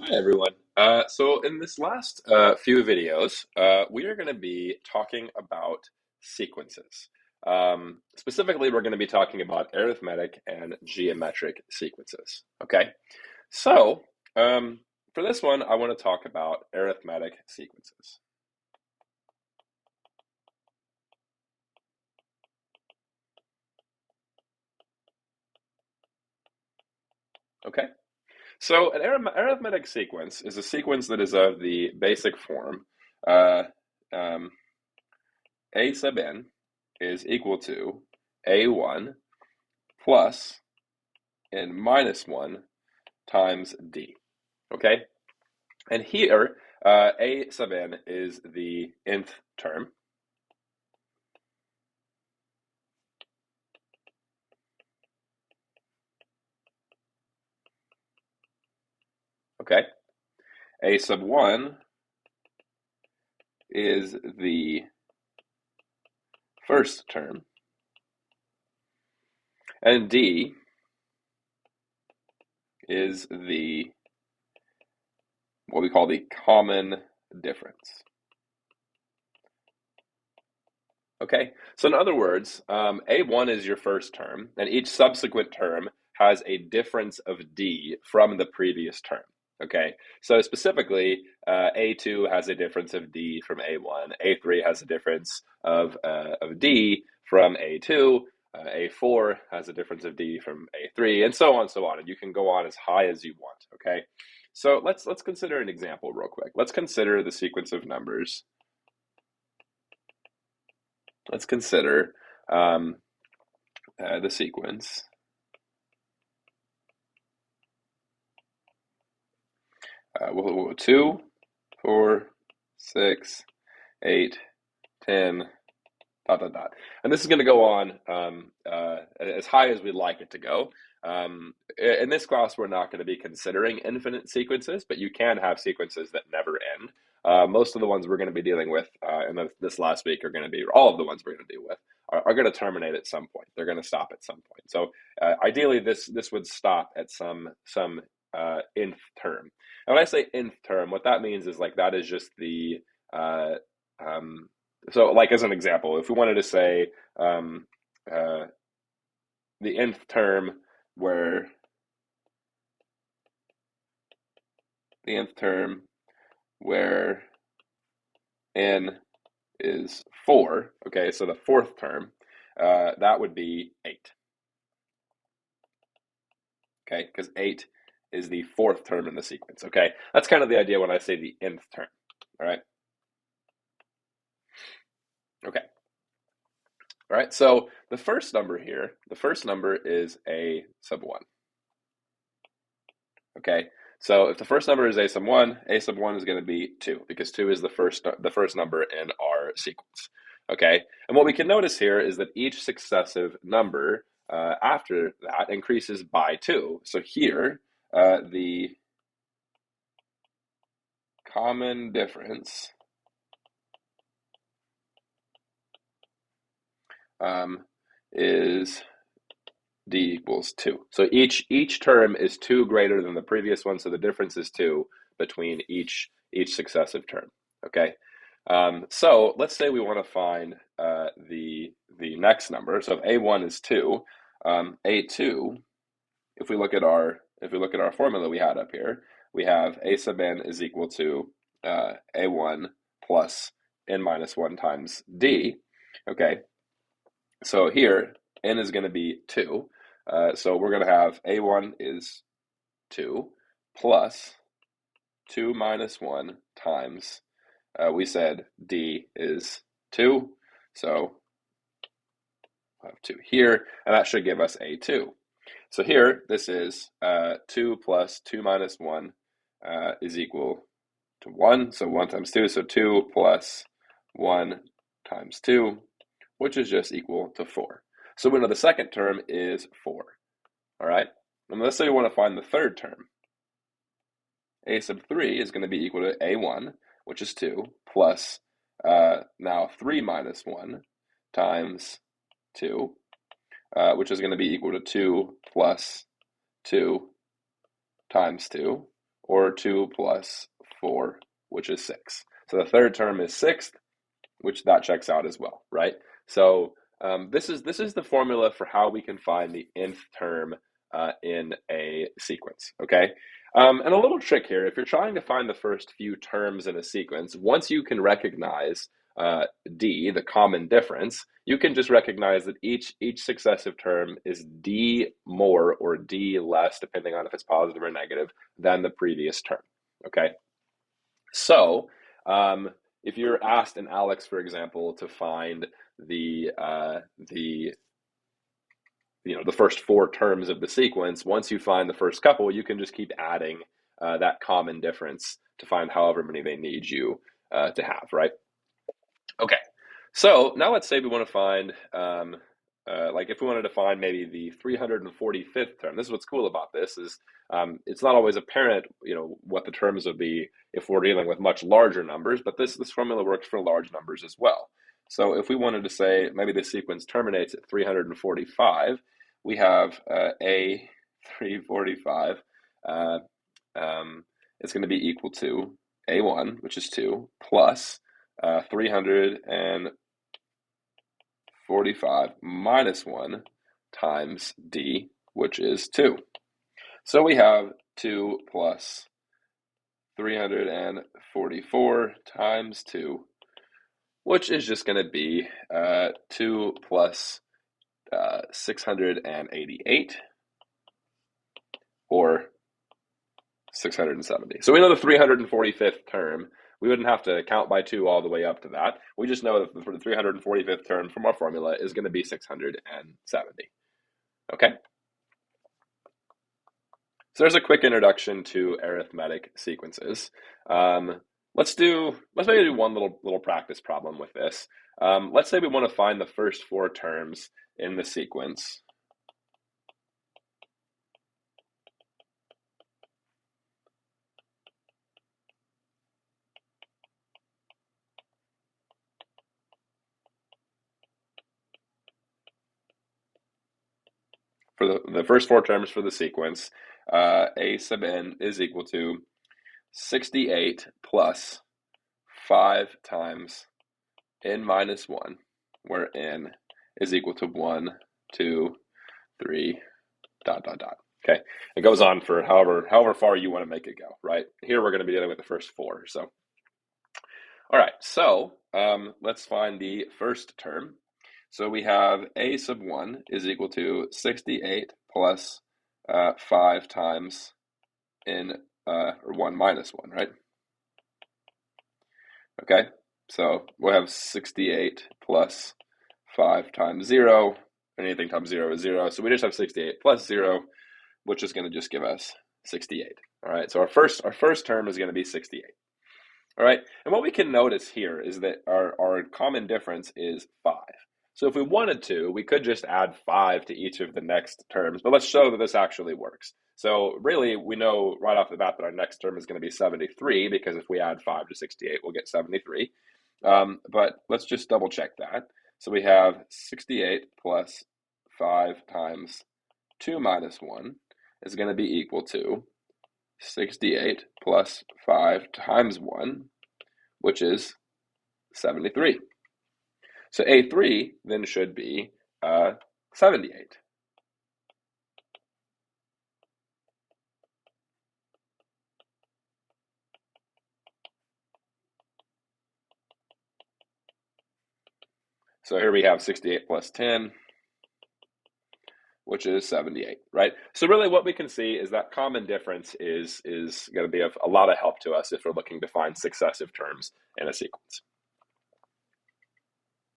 Hi everyone. So in this last few videos, we are going to be talking about sequences. Specifically, we're going to be talking about arithmetic and geometric sequences. Okay, so for this one, I want to talk about arithmetic sequences. Okay, so an arithmetic sequence is a sequence that is of the basic form. Uh, um, A sub n is equal to A1 plus n minus 1 times d. Okay? And here, a sub n is the nth term. Okay? A sub 1 is the first term. And d is what we call the common difference. Okay, so in other words, A1 is your first term, and each subsequent term has a difference of D from the previous term. Okay, so specifically, A2 has a difference of D from A1, A3 has a difference of D from A2, A4 has a difference of D from A3, and so on and so on. And you can go on as high as you want. Okay, so let's consider an example real quick. Let's consider the sequence of numbers. Let's consider um, the sequence. 2, 4, 6, 8, 10, dot, dot, dot. And this is going to go on as high as we'd like it to go. In this class, we're not going to be considering infinite sequences, but you can have sequences that never end. Most of the ones we're going to be dealing with in this last week are going to be, all of the ones we're going to deal with are going to terminate at some point. They're going to stop at some point. So ideally, this would stop at some nth term. And when I say nth term, what that means is like that is just the uh, um, so like as an example, if we wanted to say um, uh, the nth term where the nth term where n is 4, okay, so the fourth term, that would be 8, okay, because 8 is the fourth term in the sequence, okay? That's kind of the idea when I say the nth term, all right? Okay, all right, so the first number here, the first number is a sub 1, okay? So if the first number is a sub 1 is going to be 2 because 2 is the first number in our sequence. Okay? And what we can notice here is that each successive number after that increases by 2. So here the common difference is d equals 2. So each term is 2 greater than the previous one, so the difference is 2 between each successive term. Okay, so let's say we want to find the next number. So if a1 is 2, a2. If we look at our formula we had up here, we have a sub n is equal to a1 plus n minus 1 times d. Okay, so here n is going to be 2. So we're going to have a1 is 2 plus 2 minus 1 times, we said d is 2. So I have 2 here, and that should give us a2. So here, this is 2 plus 2 minus 1 is equal to 1. So 1 times 2, so 2 plus 1 times 2, which is just equal to 4. So we know the second term is 4. All right? And let's say we want to find the third term. A sub 3 is going to be equal to a1, which is 2, plus now 3 minus 1 times 2, which is going to be equal to 2 plus 2 times 2, or 2 plus 4, which is 6. So the third term is sixth, which that checks out as well, right? So this is the formula for how we can find the nth term in a sequence, okay? And a little trick here, if you're trying to find the first few terms in a sequence, once you can recognize d, the common difference, you can just recognize that each successive term is d more or d less, depending on if it's positive or negative, than the previous term, okay? So if you're asked in Alex, for example, to find the the first four terms of the sequence, once you find the first couple, you can just keep adding that common difference to find however many they need you to have, right? Okay, so now let's say we want to find, like if we wanted to find maybe the 345th term. This is what's cool about this is it's not always apparent, what the terms would be if we're dealing with much larger numbers, but this formula works for large numbers as well. So if we wanted to say maybe the sequence terminates at 345, we have a 345. It's going to be equal to a1, which is 2, plus 345 minus 1 times d, which is 2. So we have 2 plus 344 times 2, which is just going to be 2 plus 688, or 670. So we know the 345th term. We wouldn't have to count by 2 all the way up to that. We just know that for the 345th term from our formula is going to be 670. Okay? So there's a quick introduction to arithmetic sequences. Let's maybe do one little practice problem with this. Let's say we want to find the first 4 terms in the sequence. For the first 4 terms for the sequence, a sub n is equal to 68 plus 5 times n minus 1, where n is equal to 1, 2, 3, ... Okay, it goes on for however far you want to make it go, right? Here we're going to be dealing with the first 4. So, all right, so let's find the first term. So we have a sub 1 is equal to 68 plus 5 times n, or 1 minus 1, right? Okay, so we'll have 68 plus 5 times 0. Anything times 0 is 0. So we just have 68 plus 0, which is going to just give us 68. All right, so our first term is going to be 68. All right, and what we can notice here is that our common difference is 5. So if we wanted to, we could just add 5 to each of the next terms, but let's show that this actually works. So really, we know right off the bat that our next term is going to be 73, because if we add 5 to 68, we'll get 73. But let's just double check that. So we have 68 plus 5 times 2 minus 1 is going to be equal to 68 plus 5 times 1, which is 73. So A3 then should be 78. So here we have 68 plus 10, which is 78, right? So really what we can see is that common difference is going to be of a lot of help to us if we're looking to find successive terms in a sequence.